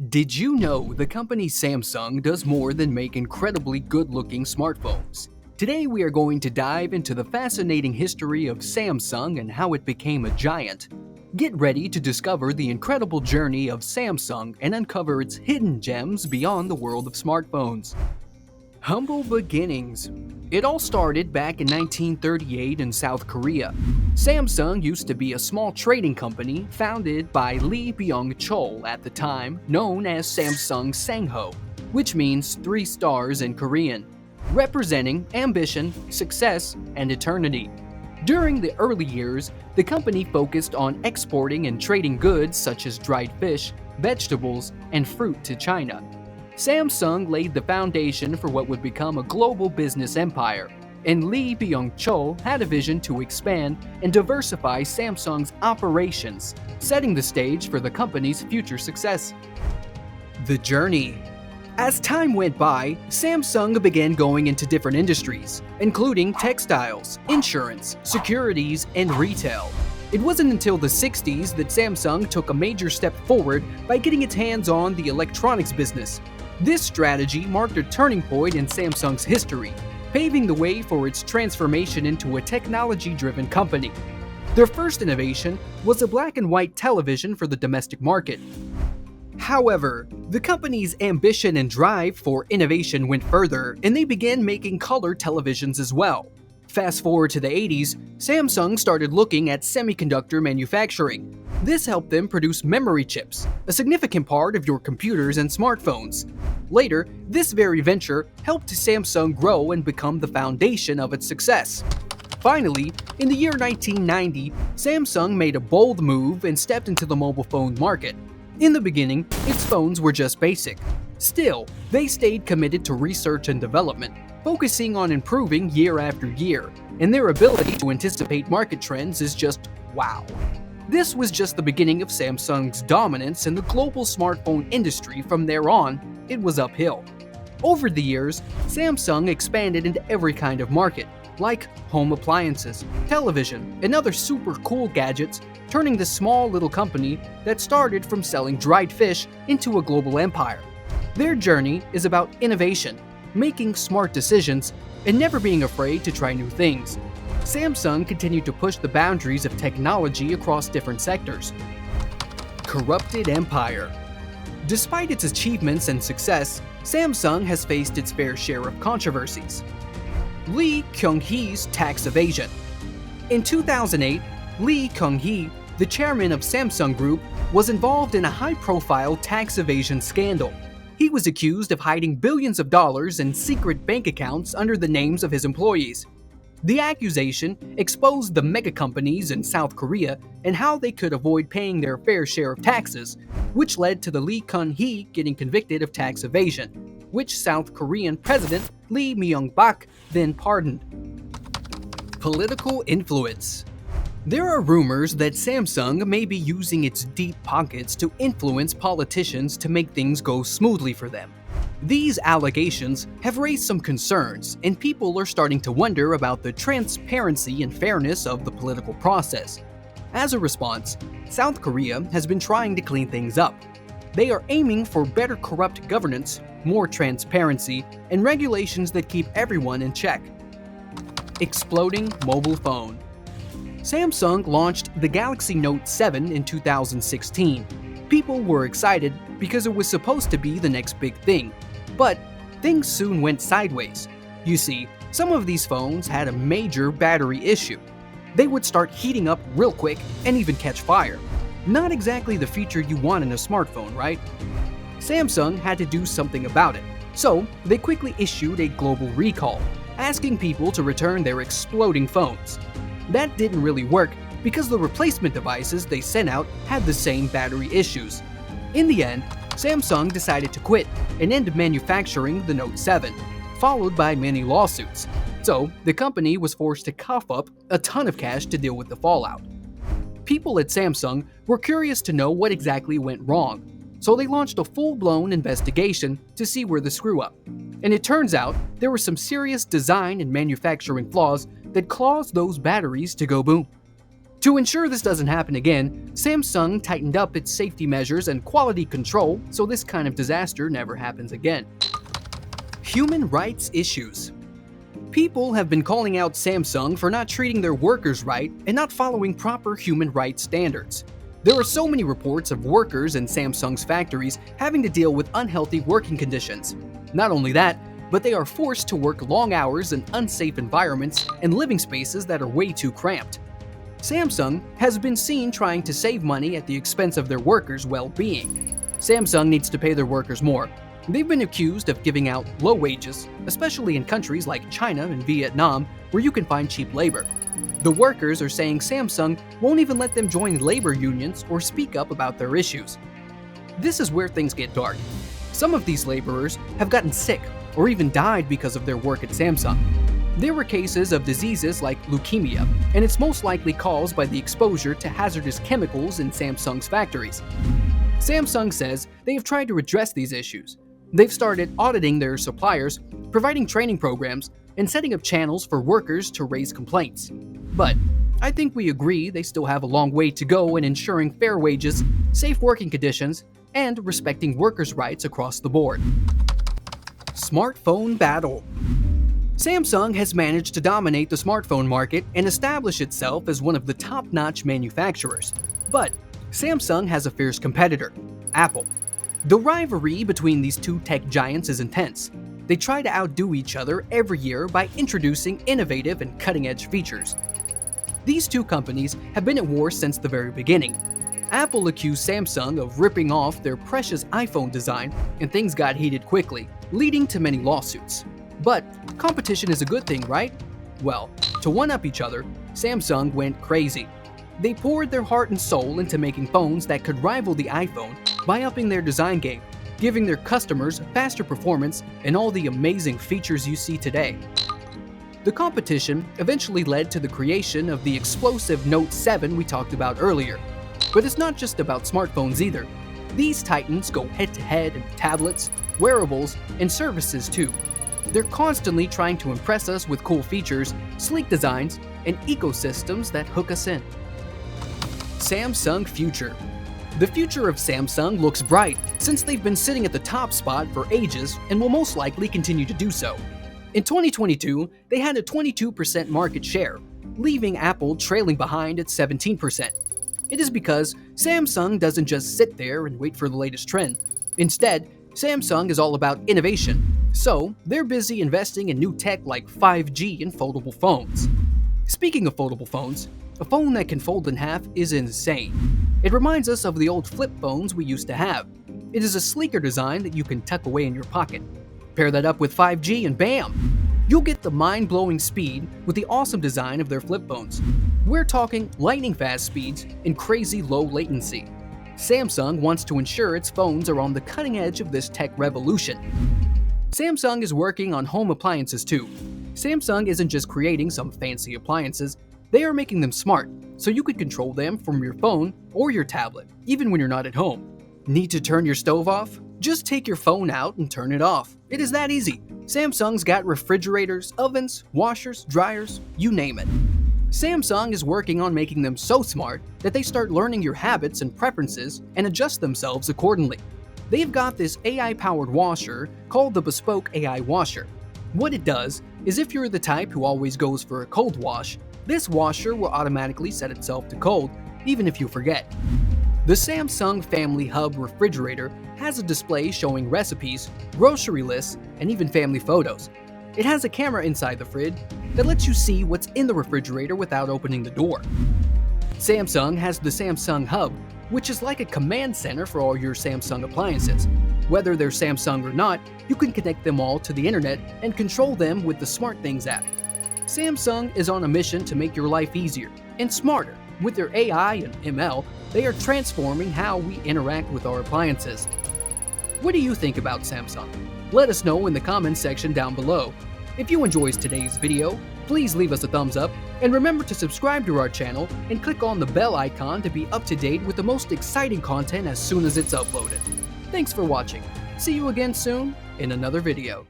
Did you know the company Samsung does more than make incredibly good-looking smartphones? Today we are going to dive into the fascinating history of Samsung and how it became a giant. Get ready to discover the incredible journey of Samsung and uncover its hidden gems beyond the world of smartphones. Humble beginnings. It all started back in 1938 in South Korea. Samsung used to be a small trading company founded by Lee Byung-chul at the time, known as Samsung Sangho, which means 3 stars in Korean, representing ambition, success, and eternity. During the early years, the company focused on exporting and trading goods such as dried fish, vegetables, and fruit to China. Samsung laid the foundation for what would become a global business empire, and Lee Byung-chul had a vision to expand and diversify Samsung's operations, setting the stage for the company's future success. The journey. As time went by, Samsung began going into different industries, including textiles, insurance, securities, and retail. It wasn't until the 60s that Samsung took a major step forward by getting its hands on the electronics business. This strategy marked a turning point in Samsung's history, paving the way for its transformation into a technology-driven company. Their first innovation was a black and white television for the domestic market. However, the company's ambition and drive for innovation went further, and they began making color televisions as well. Fast forward to the 80s, Samsung started looking at semiconductor manufacturing. This helped them produce memory chips, a significant part of your computers and smartphones. Later, this very venture helped Samsung grow and become the foundation of its success. Finally, in the year 1990, Samsung made a bold move and stepped into the mobile phone market. In the beginning, its phones were just basic. Still, they stayed committed to research and development, focusing on improving year after year, and their ability to anticipate market trends is just wow. This was just the beginning of Samsung's dominance in the global smartphone industry. From there on, it was uphill. Over the years, Samsung expanded into every kind of market, like home appliances, television, and other super cool gadgets, turning this small little company that started from selling dried fish into a global empire. Their journey is about innovation, making smart decisions, and never being afraid to try new things. Samsung continued to push the boundaries of technology across different sectors. Corrupted empire. Despite its achievements and success, Samsung has faced its fair share of controversies. Lee Kyung-hee's tax evasion. In 2008, Lee Kyung-hee, the chairman of Samsung Group, was involved in a high-profile tax evasion scandal. He was accused of hiding billions of dollars in secret bank accounts under the names of his employees. The accusation exposed the mega companies in South Korea and how they could avoid paying their fair share of taxes, which led to the Lee Kyung-hee getting convicted of tax evasion, which South Korean President Lee Myung-bak then pardoned. Political influence. There are rumors that Samsung may be using its deep pockets to influence politicians to make things go smoothly for them. These allegations have raised some concerns, and people are starting to wonder about the transparency and fairness of the political process. As a response, South Korea has been trying to clean things up. They are aiming for better corrupt governance, more transparency, and regulations that keep everyone in check. Exploding mobile phone. Samsung launched the Galaxy Note 7 in 2016. People were excited because it was supposed to be the next big thing. But things soon went sideways. You see, some of these phones had a major battery issue. They would start heating up real quick and even catch fire. Not exactly the feature you want in a smartphone, right? Samsung had to do something about it, so they quickly issued a global recall, asking people to return their exploding phones. That didn't really work because the replacement devices they sent out had the same battery issues. In the end, Samsung decided to quit and end manufacturing the Note 7, followed by many lawsuits. So, the company was forced to cough up a ton of cash to deal with the fallout. People at Samsung were curious to know what exactly went wrong, so they launched a full-blown investigation to see where the screw-up. And it turns out there were some serious design and manufacturing flaws that caused those batteries to go boom. To ensure this doesn't happen again, Samsung tightened up its safety measures and quality control so this kind of disaster never happens again. Human rights issues. People have been calling out Samsung for not treating their workers right and not following proper human rights standards. There are so many reports of workers in Samsung's factories having to deal with unhealthy working conditions. Not only that, but they are forced to work long hours in unsafe environments and living spaces that are way too cramped. Samsung has been seen trying to save money at the expense of their workers' well-being. Samsung needs to pay their workers more. They've been accused of giving out low wages, especially in countries like China and Vietnam, where you can find cheap labor. The workers are saying Samsung won't even let them join labor unions or speak up about their issues. This is where things get dark. Some of these laborers have gotten sick or even died because of their work at Samsung. There were cases of diseases like leukemia, and it's most likely caused by the exposure to hazardous chemicals in Samsung's factories. Samsung says they have tried to address these issues. They've started auditing their suppliers, providing training programs, and setting up channels for workers to raise complaints. But I think we agree they still have a long way to go in ensuring fair wages, safe working conditions, and respecting workers' rights across the board. Smartphone battle. Samsung has managed to dominate the smartphone market and establish itself as one of the top-notch manufacturers. But Samsung has a fierce competitor, Apple. The rivalry between these two tech giants is intense. They try to outdo each other every year by introducing innovative and cutting-edge features. These two companies have been at war since the very beginning. Apple accused Samsung of ripping off their precious iPhone design, and things got heated quickly, leading to many lawsuits. But competition is a good thing, right? Well, to one-up each other, Samsung went crazy. They poured their heart and soul into making phones that could rival the iPhone by upping their design game, giving their customers faster performance and all the amazing features you see today. The competition eventually led to the creation of the explosive Note 7 we talked about earlier. But it's not just about smartphones either. These titans go head-to-head in tablets, wearables, and services too. They're constantly trying to impress us with cool features, sleek designs, and ecosystems that hook us in. Samsung future. The future of Samsung looks bright since they've been sitting at the top spot for ages and will most likely continue to do so. In 2022, they had a 22% market share, leaving Apple trailing behind at 17%. It is because Samsung doesn't just sit there and wait for the latest trend. Instead, Samsung is all about innovation, so they're busy investing in new tech like 5G and foldable phones. Speaking of foldable phones, a phone that can fold in half is insane. It reminds us of the old flip phones we used to have. It is a sleeker design that you can tuck away in your pocket. Pair that up with 5G and bam! You'll get the mind-blowing speed with the awesome design of their flip phones. We're talking lightning-fast speeds and crazy low latency. Samsung wants to ensure its phones are on the cutting edge of this tech revolution. Samsung is working on home appliances too. Samsung isn't just creating some fancy appliances, they are making them smart, so you can control them from your phone or your tablet, even when you're not at home. Need to turn your stove off? Just take your phone out and turn it off. It is that easy. Samsung's got refrigerators, ovens, washers, dryers, you name it. Samsung is working on making them so smart that they start learning your habits and preferences and adjust themselves accordingly. They've got this AI-powered washer called the Bespoke AI Washer. What it does is if you're the type who always goes for a cold wash, this washer will automatically set itself to cold, even if you forget. The Samsung Family Hub refrigerator has a display showing recipes, grocery lists, and even family photos. It has a camera inside the fridge that lets you see what's in the refrigerator without opening the door. Samsung has the Samsung Hub, which is like a command center for all your Samsung appliances. Whether they're Samsung or not, you can connect them all to the internet and control them with the SmartThings app. Samsung is on a mission to make your life easier and smarter. With their AI and ML, they are transforming how we interact with our appliances. What do you think about Samsung? Let us know in the comments section down below. If you enjoyed today's video, please leave us a thumbs up, and remember to subscribe to our channel and click on the bell icon to be up to date with the most exciting content as soon as it's uploaded. Thanks for watching. See you again soon in another video.